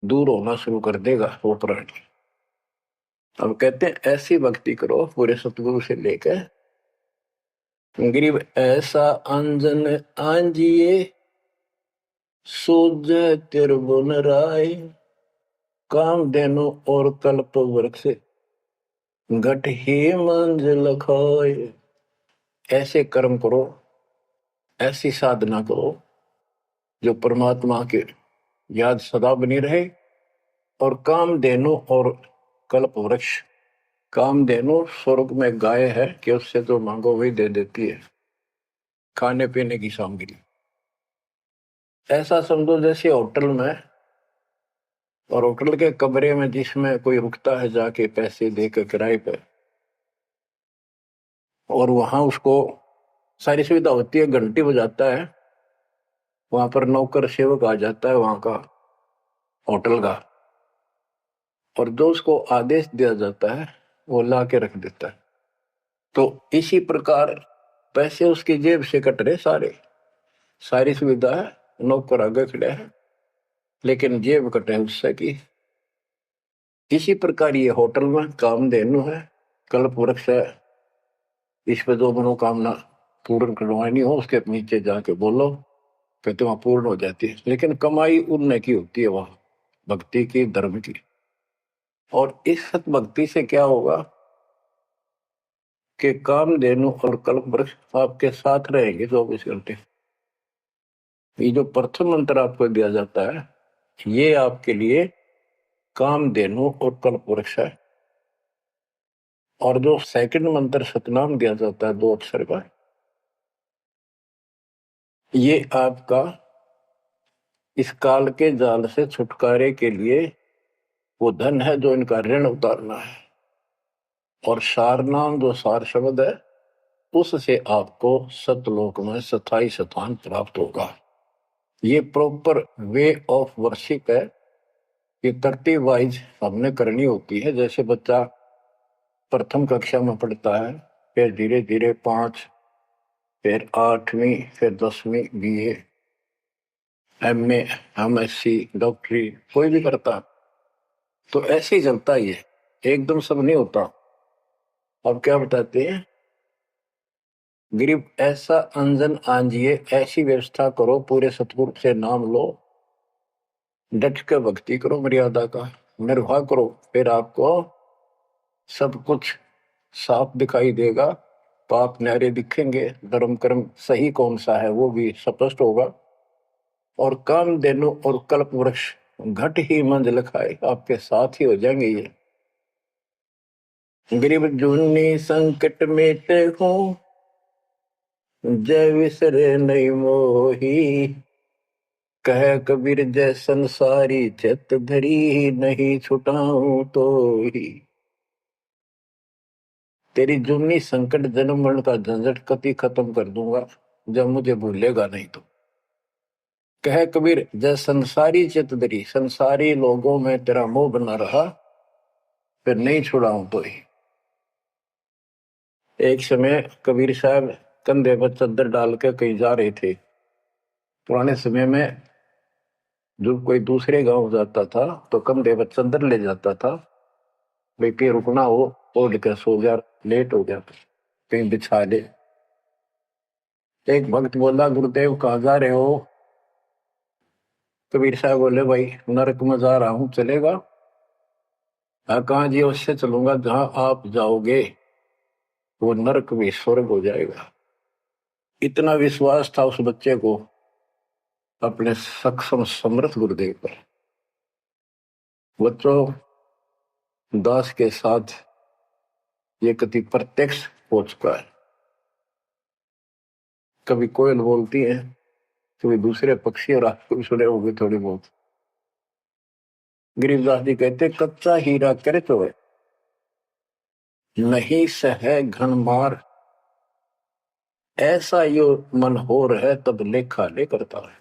दूर होना शुरू कर देगा वो प्राणी। अब कहते हैं ऐसी भक्ति करो पूरे सतगुरु से लेकर गरीब ऐसा अंजन आंजिए सूझे त्रिभुवन राय काम देनो और कल्प वृक्ष घट ही मंजिल खाए। ऐसे कर्म करो, ऐसी साधना करो जो परमात्मा के याद सदा बनी रहे। और कामधेनु और कल्प वृक्ष, कामधेनु स्वर्ग में गाय है कि उससे जो मांगो वही दे देती है, खाने पीने की सामग्री। ऐसा समझो जैसे होटल में, और होटल के कमरे में जिसमें कोई रुकता है जाके पैसे देकर किराए पे, और वहां उसको सारी सुविधा होती है, घंटी बजाता है, वहां पर नौकर सेवक आ जाता है वहां का होटल का, और जो उसको आदेश दिया जाता है वो ला के रख देता है। तो इसी प्रकार पैसे उसकी जेब से कट रहे सारे, सारी सुविधा है, नौकर आगे खड़े हैं लेकिन जेब कटे उससे की। इसी प्रकार ये होटल में कामधेनु है, कल्प वृक्ष है, इस पे जो मनोकामना पूर्ण करवानी हो उसके नीचे जाके बोलो, कहते वहां पूर्ण हो जाती है। लेकिन कमाई उनने की होती है वहां, भक्ति की, धर्म की। और इस सत भक्ति से क्या होगा कि कामधेनु और कल्प वृक्ष आपके साथ रहेंगे 24 घंटे। ये जो प्रथम मंत्र आपको दिया जाता है ये आपके लिए कामधेनु और कल्प वृक्ष है। और जो सेकंड मंत्र सतनाम दिया जाता है 2 अक्षर का, ये आपका इस काल के जाल से छुटकारे के लिए वो धन है जो इनका ऋण उतारना है। और सारनाम जो सार शब्द है उससे आपको सतलोक में स्थायी स्थान प्राप्त होगा। ये प्रॉपर वे ऑफ वर्शिप है, ये तरतीब वाइज हमने करनी होती है। जैसे बच्चा प्रथम कक्षा में पढ़ता है, फिर धीरे धीरे 5, फिर 8वीं, फिर 10वीं BA, MA, MSc, डॉक्टरी कोई भी करता, तो ऐसे ही चलता ही है, एकदम सब नहीं होता। अब क्या बताते हैं, गरीब ऐसा अंजन आंजिए, ऐसी व्यवस्था करो पूरे सतगुरु से नाम लो, डट के भक्ति करो, मर्यादा का निर्वाह करो, फिर आपको सब कुछ साफ दिखाई देगा, पाप न्यारे दिखेंगे, धर्म कर्म सही कौन सा है वो भी स्पष्ट होगा। और कामधेनु और कल्प वृक्ष घट ही मंजिल खाए, आपके साथ ही हो जाएंगे ये। गरीब जूनी संकट मेटे हो जय विसरे नहीं मोही, कह कबीर जय संसारी चित धरी नहीं छुटाऊं तो ही। तेरी जूनी संकट जन्म मरण का झंझट कति खत्म कर दूंगा जब मुझे भूलेगा नहीं तो। कह कबीर जय संसारी चित धरी, संसारी लोगों में तेरा मोह बना रहा, फिर नहीं छुड़ाऊं तो ही। एक समय कबीर साहब कंधे पर चद्दर डाल के कहीं जा रहे थे। पुराने समय में जो कोई दूसरे गांव जाता था तो कंधे पर चद्दर ले जाता था, भाई कहीं रुकना हो, ओढ़ के सो गया, लेट हो गया कहीं बिछा ले। एक भक्त बोला गुरुदेव कहाँ जा रहे हो? कबीर साहब बोले भाई नरक में जा रहा हूं, चलेगा? कहाँ जी? उससे चलूंगा जहां आप जाओगे वो नरक भी स्वर्ग हो जाएगा। इतना विश्वास था उस बच्चे को अपने सक्षम समर्थ गुरुदेव पर। बच्चों, दास के साथ ये कति प्रत्यक्ष हो चुका है। कभी कोयल बोलती है, कभी दूसरे पक्षी, और आपको भी सुने होंगे थोड़ी बहुत। गरीबदास जी कहते कच्चा हीरा करे तो है नहीं सह घन मार, ऐसा यो मन हो रहा है तब लेखा ले करता है।